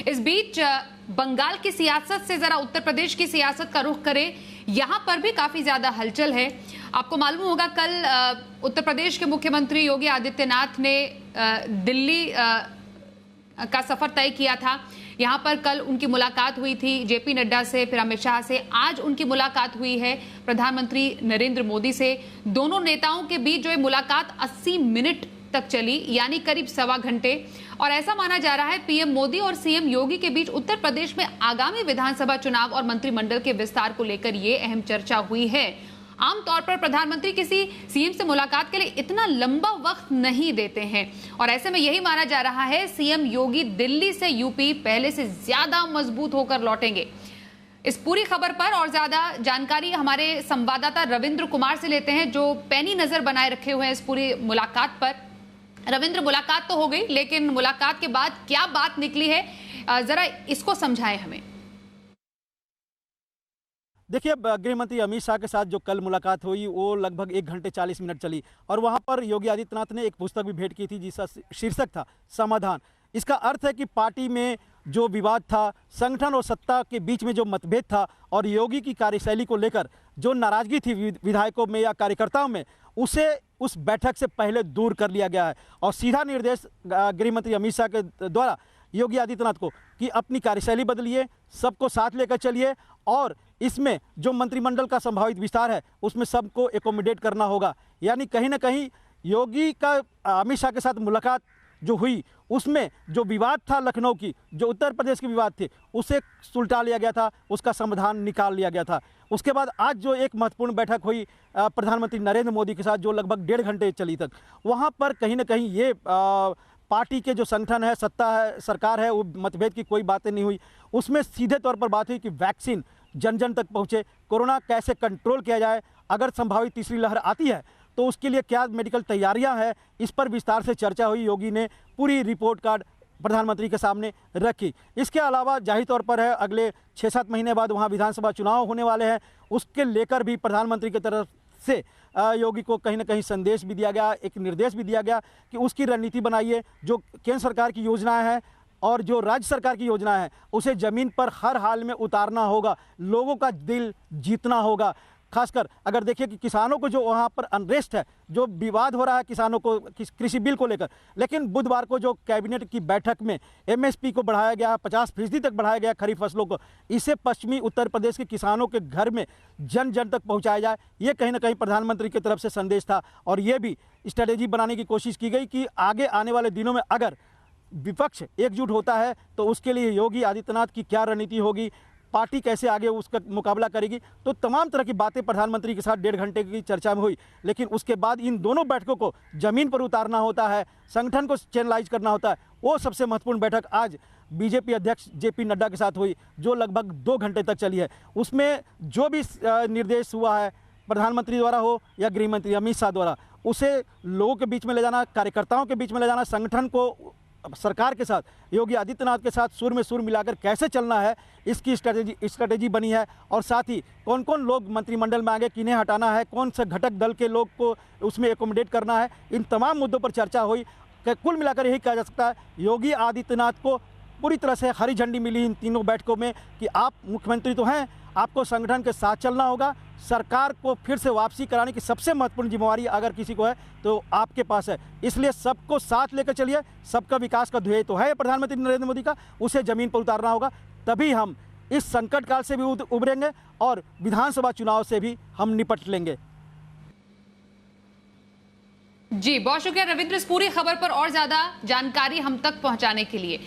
इस बीच बंगाल की सियासत से जरा उत्तर प्रदेश की सियासत का रुख करें, यहां पर भी काफी ज्यादा हलचल है। आपको मालूम होगा कल उत्तर प्रदेश के मुख्यमंत्री योगी आदित्यनाथ ने दिल्ली का सफर तय किया था। यहां पर कल उनकी मुलाकात हुई थी जेपी नड्डा से, फिर अमित शाह से। आज उनकी मुलाकात हुई है प्रधानमंत्री नरेंद्र मोदी से। दोनों नेताओं के बीच जो ये मुलाकात 80 मिनट तक चली, यानी करीब सवा घंटे। और ऐसा माना जा रहा है पीएम मोदी और सीएम योगी के बीच उत्तर प्रदेश में आगामी विधानसभा चुनाव और मंत्रिमंडल के विस्तार को लेकर ये अहम चर्चा हुई है। आमतौर पर प्रधानमंत्री किसी सीएम से मुलाकात के लिए इतना लंबा वक्त नहीं देते हैं, और ऐसे में यही माना जा रहा है सीएम योगी दिल्ली से यूपी पहले से ज्यादा मजबूत होकर लौटेंगे। इस पूरी खबर पर और ज्यादा जानकारी हमारे संवाददाता रविंद्र कुमार से लेते हैं, जो पैनी नजर बनाए रखे हुए हैं इस पूरी मुलाकात पर। रविंद्र, मुलाकात तो हो गई, लेकिन मुलाकात के बाद क्या बात निकली है, जरा इसको समझाएं हमें। देखिए, गृह मंत्री अमित शाह के साथ जो कल मुलाकात हुई वो लगभग 1 घंटे 40 मिनट चली, और वहां पर योगी आदित्यनाथ ने एक पुस्तक भी भेंट की थी जिसका शीर्षक था समाधान। इसका अर्थ है कि पार्टी में जो विवाद था, संगठन और सत्ता के बीच में जो मतभेद था, और योगी की कार्यशैली को लेकर जो नाराजगी थी विधायकों में या कार्यकर्ताओं में, उसे उस बैठक से पहले दूर कर लिया गया है। और सीधा निर्देश गृह मंत्री अमित शाह के द्वारा योगी आदित्यनाथ को कि अपनी कार्यशैली बदलिए, सबको साथ लेकर चलिए, और इसमें जो मंत्रिमंडल का संभावित विस्तार है उसमें सबको एकोमोडेट करना होगा। यानी कहीं ना कहीं योगी का अमित शाह के साथ मुलाकात जो हुई उसमें जो विवाद था लखनऊ की, जो उत्तर प्रदेश के विवाद थे, उसे सुलटा लिया गया था, उसका समाधान निकाल लिया गया था। उसके बाद आज जो एक महत्वपूर्ण बैठक हुई प्रधानमंत्री नरेंद्र मोदी के साथ, जो लगभग 1.5 घंटे चली तक, वहाँ पर कहीं ना कहीं ये पार्टी के जो संगठन है, सत्ता है, सरकार है, वो मतभेद की कोई बातें नहीं हुई। उसमें सीधे तौर पर बात हुई कि वैक्सीन जन जन तक पहुँचे, कोरोना कैसे कंट्रोल किया जाए, अगर संभावित तीसरी लहर आती है तो उसके लिए क्या मेडिकल तैयारियां हैं, इस पर विस्तार से चर्चा हुई। योगी ने पूरी रिपोर्ट कार्ड प्रधानमंत्री के सामने रखी। इसके अलावा जाहिर तौर पर है अगले 6-7 महीने बाद वहां विधानसभा चुनाव होने वाले हैं, उसके लेकर भी प्रधानमंत्री की तरफ से योगी को कहीं ना कहीं संदेश भी दिया गया, एक निर्देश भी दिया गया कि उसकी रणनीति बनाइए। जो केंद्र सरकार की योजनाएं हैं और जो राज्य सरकार की योजना है उसे ज़मीन पर हर हाल में उतारना होगा, लोगों का दिल जीतना होगा। खासकर अगर देखिए कि किसानों को जो वहाँ पर अनरेस्ट है, जो विवाद हो रहा है किसानों को कृषि बिल को लेकर, लेकिन बुधवार को जो कैबिनेट की बैठक में एमएसपी को बढ़ाया गया, 50% तक बढ़ाया गया खरीफ फसलों को, इसे पश्चिमी उत्तर प्रदेश के किसानों के घर में जन जन तक पहुँचाया जाए, ये कहीं ना कहीं प्रधानमंत्री की तरफ से संदेश था। और ये भी स्ट्रेटेजी बनाने की कोशिश की गई कि आगे आने वाले दिनों में अगर विपक्ष एकजुट होता है तो उसके लिए योगी आदित्यनाथ की क्या रणनीति होगी, पार्टी कैसे आगे उसका मुकाबला करेगी। तो तमाम तरह की बातें प्रधानमंत्री के साथ 1.5 घंटे की चर्चा में हुई। लेकिन उसके बाद इन दोनों बैठकों को ज़मीन पर उतारना होता है, संगठन को चैनलाइज करना होता है। वो सबसे महत्वपूर्ण बैठक आज बीजेपी अध्यक्ष जेपी नड्डा के साथ हुई, जो लगभग 2 घंटे तक चली है। उसमें जो भी निर्देश हुआ है प्रधानमंत्री द्वारा हो या गृह मंत्री अमित शाह द्वारा, उसे लोगों के बीच में ले जाना, कार्यकर्ताओं के बीच में ले जाना, संगठन को सरकार के साथ, योगी आदित्यनाथ के साथ सुर में सुर मिलाकर कैसे चलना है, इसकी स्ट्रेटेजी बनी है। और साथ ही कौन कौन लोग मंत्रिमंडल में आगे किन्हें हटाना है, कौन से घटक दल के लोग को उसमें एकोमोडेट करना है, इन तमाम मुद्दों पर चर्चा हुई। कुल मिलाकर यही कहा जा सकता है योगी आदित्यनाथ को पूरी तरह से हरी झंडी मिली इन तीनों बैठकों में कि आप मुख्यमंत्री तो हैं, आपको संगठन के साथ चलना होगा, सरकार को फिर से वापसी कराने की सबसे महत्वपूर्ण जिम्मेवारी अगर किसी को है तो आपके पास है। इसलिए सबको साथ लेकर चलिए, सबका विकास का ध्येय तो है प्रधानमंत्री नरेंद्र मोदी का, उसे जमीन पर उतारना होगा, तभी हम इस संकट काल से भी उबरेंगे और विधानसभा चुनाव से भी हम निपट लेंगे। जी बहुत शुक्रिया रविंद्र, इस पूरी खबर पर और ज्यादा जानकारी हम तक पहुंचाने के लिए।